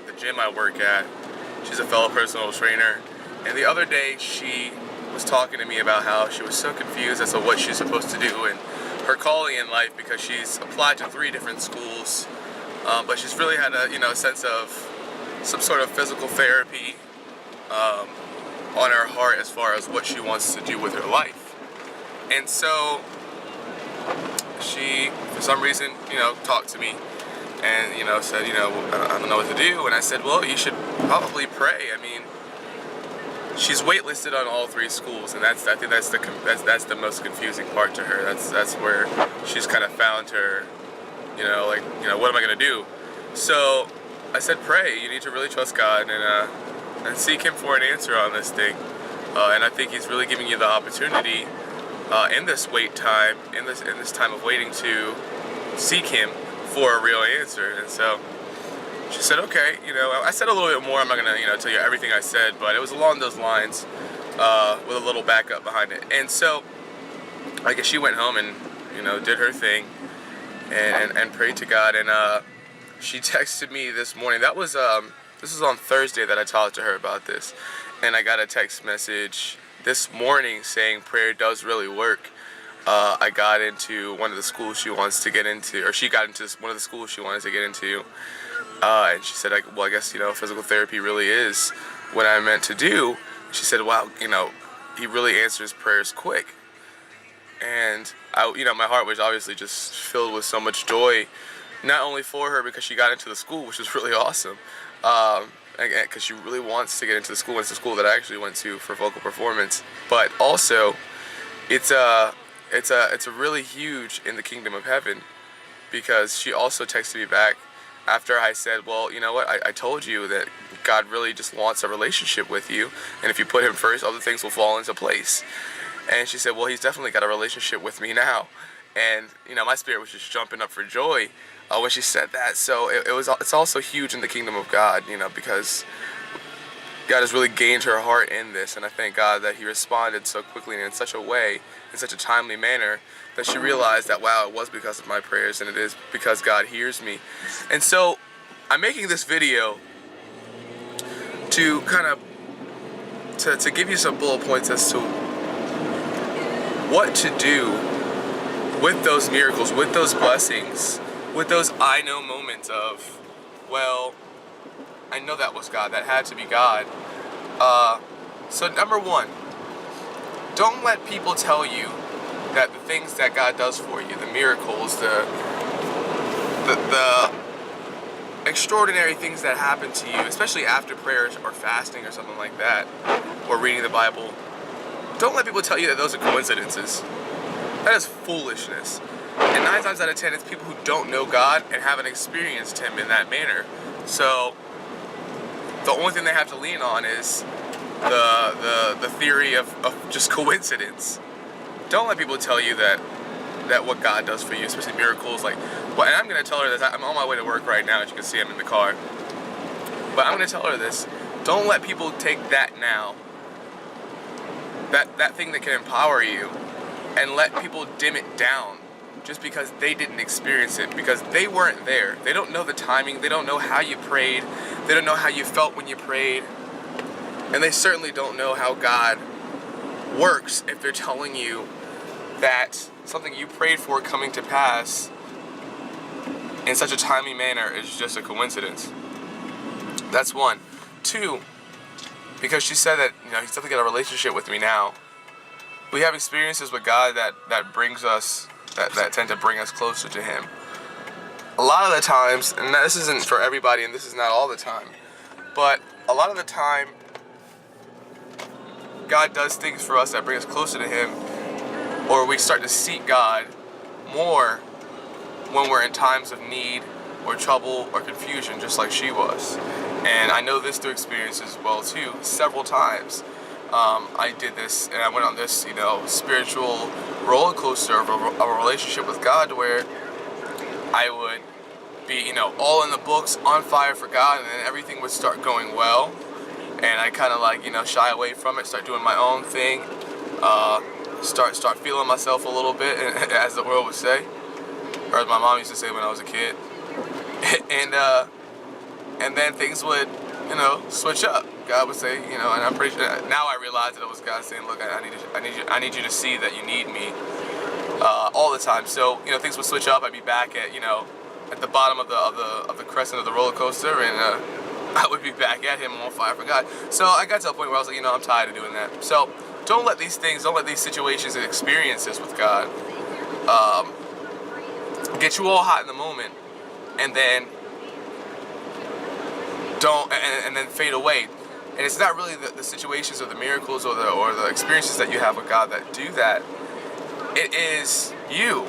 at the gym I work at. She's a fellow personal trainer. And the other day she was talking to me about how she was so confused as to what she's supposed to do and her calling in life, because she's applied to 3 different schools, but she's really had a sense of some sort of physical therapy on her heart as far as what she wants to do with her life. And so she, for some reason, talked to me and, said, I don't know what to do. And I said, well, you should probably pray. I mean, she's waitlisted on all 3 schools, and I think that's the most confusing part to her. That's where she's kind of found her, what am I gonna do? So I said, pray. You need to really trust God and seek Him for an answer on this thing. And I think He's really giving you the opportunity in this wait time, in this time of waiting, to seek Him for a real answer. And so she said, okay. I said a little bit more. I'm not gonna tell you everything I said, but it was along those lines with a little backup behind it. And so I guess she went home and did her thing and prayed to God. And she texted me this morning. That was this was on Thursday that I talked to her about this, and I got a text message this morning saying prayer does really work. I got into one of the schools she wants to get into, or she got into one of the schools she wanted to get into, and she said, well, I guess physical therapy really is what I meant to do. She said, wow, He really answers prayers quick. And my heart was obviously just filled with so much joy, not only for her because she got into the school, which was really awesome, because she really wants to get into the school. It's the school that I actually went to for vocal performance, but also it's really huge in the kingdom of heaven, because she also texted me back after I said, well, you know what, I told you that God really just wants a relationship with you, and if you put Him first, other things will fall into place. And she said, well, He's definitely got a relationship with me now. And my spirit was just jumping up for joy when she said that. So it's also huge in the kingdom of God, because God has really gained her heart in this, and I thank God that He responded so quickly and in such a way, in such a timely manner, that she realized that, wow, it was because of my prayers, and it is because God hears me. And so I'm making this video to kind of to give you some bullet points as to what to do with those miracles, with those blessings, with those I know moments of, well, I know that was God, that had to be God. So number 1, don't let people tell you that the things that God does for you, the miracles, the extraordinary things that happen to you, especially after prayers or fasting or something like that, or reading the Bible, don't let people tell you that those are coincidences. That is foolishness. And 9 times out of 10, it's people who don't know God and haven't experienced Him in that manner. So the only thing they have to lean on is the theory of just coincidence. Don't let people tell you that what God does for you, especially miracles, and I'm going to tell her this. I'm on my way to work right now, as you can see, I'm in the car. But I'm going to tell her this. Don't let people take that now, that thing that can empower you, and let people dim it down just because they didn't experience it, because they weren't there. They don't know the timing. They don't know how you prayed. They don't know how you felt when you prayed. And they certainly don't know how God works if they're telling you that something you prayed for coming to pass in such a timely manner is just a coincidence. That's 1. 2, because she said that He's definitely got a relationship with me now. We have experiences with God that brings us, that tend to bring us closer to Him. A lot of the times, and this isn't for everybody, and this is not all the time, but a lot of the time, God does things for us that bring us closer to Him, or we start to seek God more when we're in times of need or trouble or confusion, just like she was. And I know this through experience as well too. Several times I did this, and I went on this spiritual roller coaster of a relationship with God, where I would be all in the books, on fire for God, and then everything would start going well, and I kind of shy away from it, start doing my own thing, start feeling myself a little bit, as the world would say, or as my mom used to say when I was a kid. And and then things would, switch up. God would say, and I'm pretty sure now I realize that it was God saying, look, I need you to see that you need me all the time. So things would switch up. I'd be back at at the bottom of the crescent of the roller coaster, and I would be back at him on fire for God. So I got to a point where I was like, I'm tired of doing that. So don't let these situations and experiences with God get you all hot in the moment, and then then fade away. And it's not really the situations or the miracles or the experiences that you have with God that do that. It is you,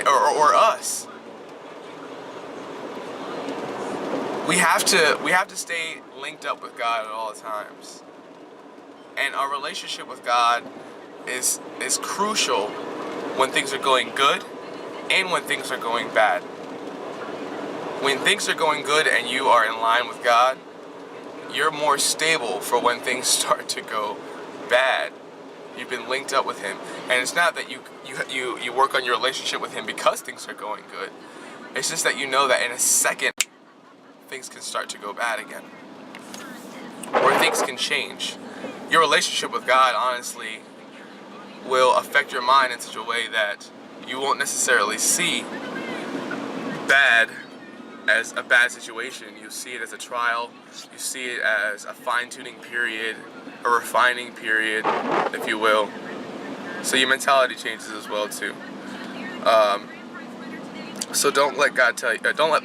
or us. We have to stay linked up with God at all times. And our relationship with God is crucial when things are going good and when things are going bad. When things are going good and you are in line with God, you're more stable for when things start to go bad. You've been linked up with Him. And it's not that you work on your relationship with Him because things are going good. It's just that you know that in a second, things can start to go bad again. Or things can change. Your relationship with God, honestly, will affect your mind in such a way that you won't necessarily see bad as a bad situation. You see it as a trial. You see it as a fine-tuning period, a refining period, if you will. So your mentality changes as well too. So don't let God tell you.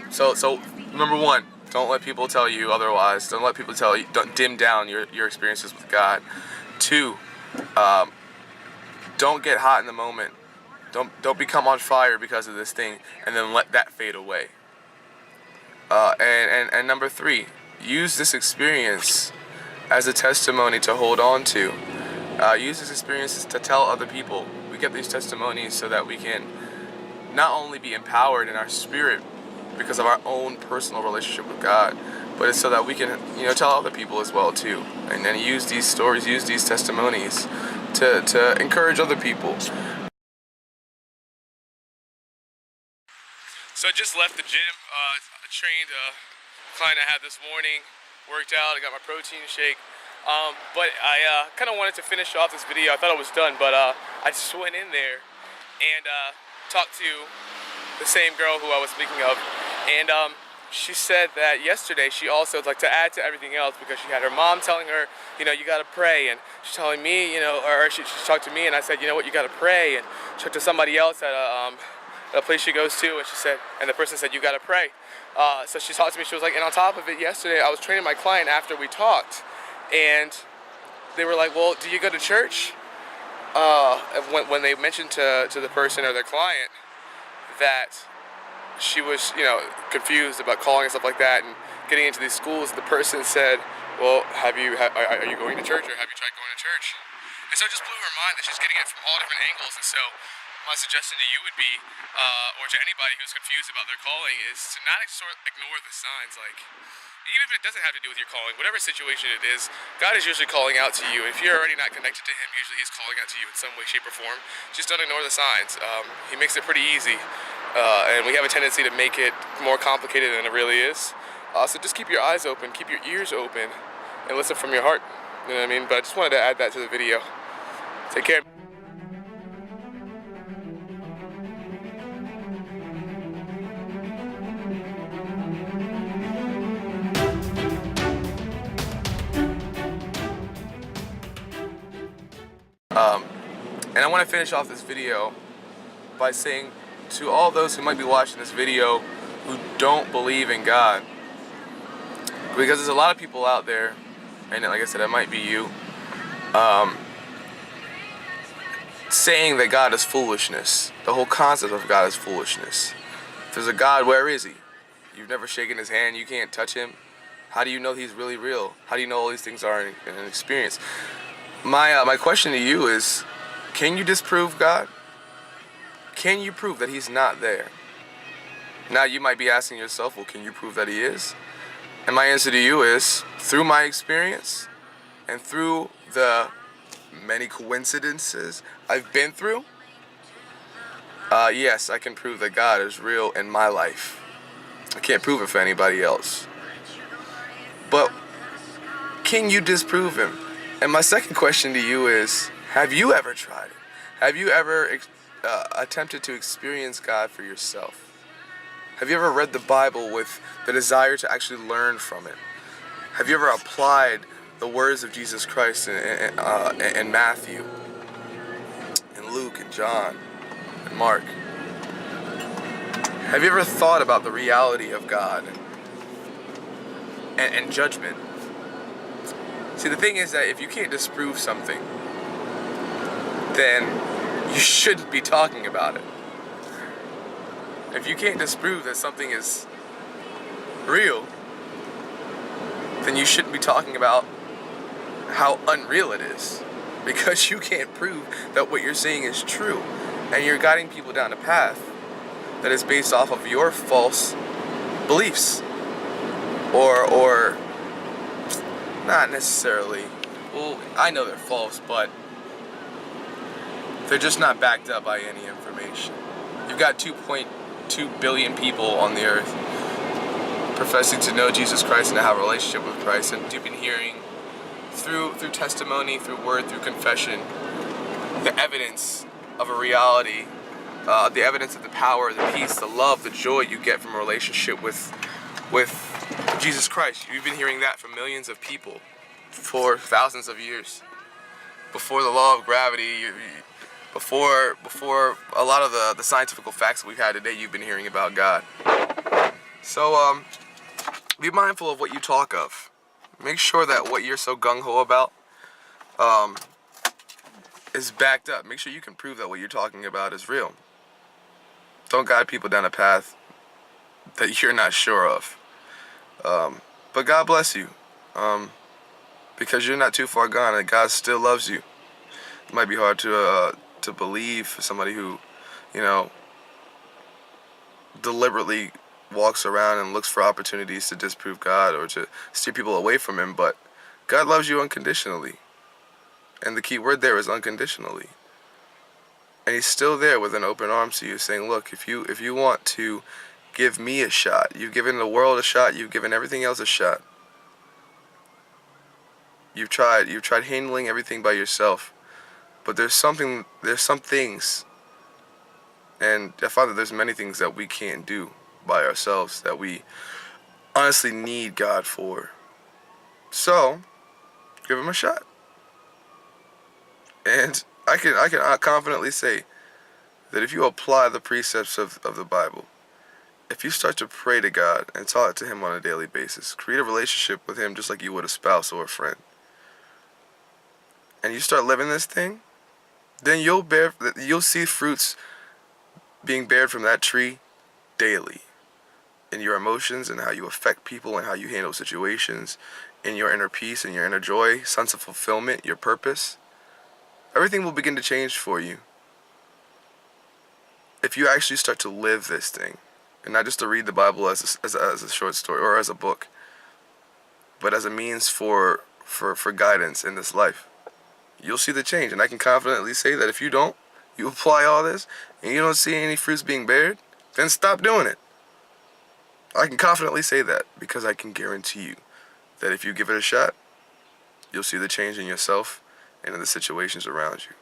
So number one, don't let people tell you otherwise. Don't let people tell you. Don't dim down your experiences with God. Two, don't get hot in the moment. Don't become on fire because of this thing, and then let that fade away. And number three, use this experience as a testimony to hold on to. Use these experiences to tell other people. We get these testimonies so that we can not only be empowered in our spirit because of our own personal relationship with God, but it's so that we can, tell other people as well too. And then use these stories, use these testimonies to encourage other people. So I just left the gym. I trained a client I had this morning, worked out, I got my protein shake. But I kind of wanted to finish off this video. I thought it was done, but I just went in there and talked to the same girl who I was speaking of. And she said that yesterday she also, like, to add to everything else, because she had her mom telling her, you gotta pray, and she's telling me, or she talked to me, and I said, you know what, you gotta pray, and she talked to somebody else at a place she goes to, and she said, and the person said, you gotta pray. So she talked to me, she was like, and on top of it, yesterday I was training my client after we talked, and they were like, well, do you go to church? When they mentioned to the person or their client that she was, confused about calling and stuff like that and getting into these schools, the person said, well, are you going to church, or have you tried going to church? And so it just blew her mind that she's getting it from all different angles. And so my suggestion to you would be, or to anybody who's confused about their calling, is to not ignore the signs. Like, even if it doesn't have to do with your calling, whatever situation it is, God is usually calling out to you. If you're already not connected to Him, usually He's calling out to you in some way, shape, or form. Just don't ignore the signs. He makes it pretty easy, and we have a tendency to make it more complicated than it really is. So just keep your eyes open, keep your ears open, and listen from your heart. You know what I mean? But I just wanted to add that to the video. Take care. And I want to finish off this video by saying to all those who might be watching this video who don't believe in God, because there's a lot of people out there, and like I said, it might be you, saying that God is foolishness. The whole concept of God is foolishness. If there's a God, where is He? You've never shaken His hand, you can't touch Him. How do you know He's really real? How do you know all these things are in an experience? My question to you is, can you disprove God? Can you prove that He's not there? Now you might be asking yourself, well, can you prove that He is? And my answer to you is, through my experience and through the many coincidences I've been through, yes, I can prove that God is real in my life. I can't prove it for anybody else. But can you disprove him? And my second question to you is, have you ever tried it? Have you ever attempted to experience God for yourself? Have you ever read the Bible with the desire to actually learn from it? Have you ever applied the words of Jesus Christ in Matthew, and Luke, and John, and Mark? Have you ever thought about the reality of God and judgment? See, the thing is that if you can't disprove something, then you shouldn't be talking about it. If you can't disprove that something is real, then you shouldn't be talking about how unreal it is, because you can't prove that what you're saying is true, and you're guiding people down a path that is based off of your false beliefs, or not necessarily. Well, I know they're false, but they're just not backed up by any information. You've got 2.2 billion people on the earth professing to know Jesus Christ and to have a relationship with Christ, and you've been hearing through testimony, through word, through confession, the evidence of a reality, the evidence of the power, the peace, the love, the joy you get from a relationship with Jesus Christ. You've been hearing that from millions of people for thousands of years. Before the law of gravity, before a lot of the scientific facts that we've had today, you've been hearing about God. So be mindful of what you talk of. Make sure that what you're so gung-ho about is backed up. Make sure you can prove that what you're talking about is real. Don't guide people down a path that you're not sure of. But God bless you, because you're not too far gone, and God still loves you. It might be hard to believe for somebody who, deliberately walks around and looks for opportunities to disprove God or to steer people away from Him, but God loves you unconditionally. And the key word there is unconditionally. And He's still there with an open arms to you, saying, look, if you want to give me a shot, you've given the world a shot, you've given everything else a shot. You've tried handling everything by yourself. But there's some things, and I find that there's many things that we can't do by ourselves that we honestly need God for. So, give Him a shot. And I can confidently say that if you apply the precepts of the Bible, if you start to pray to God and talk to Him on a daily basis, create a relationship with Him just like you would a spouse or a friend, and you start living this thing, then you'll see fruits being bared from that tree daily. In your emotions and how you affect people and how you handle situations, in your inner peace and your inner joy, sense of fulfillment, your purpose. Everything will begin to change for you if you actually start to live this thing, and not just to read the Bible as a short story or as a book, but as a means for guidance in this life. You'll see the change, and I can confidently say that if you apply all this, and you don't see any fruits being bared, then stop doing it. I can confidently say that because I can guarantee you that if you give it a shot, you'll see the change in yourself and in the situations around you.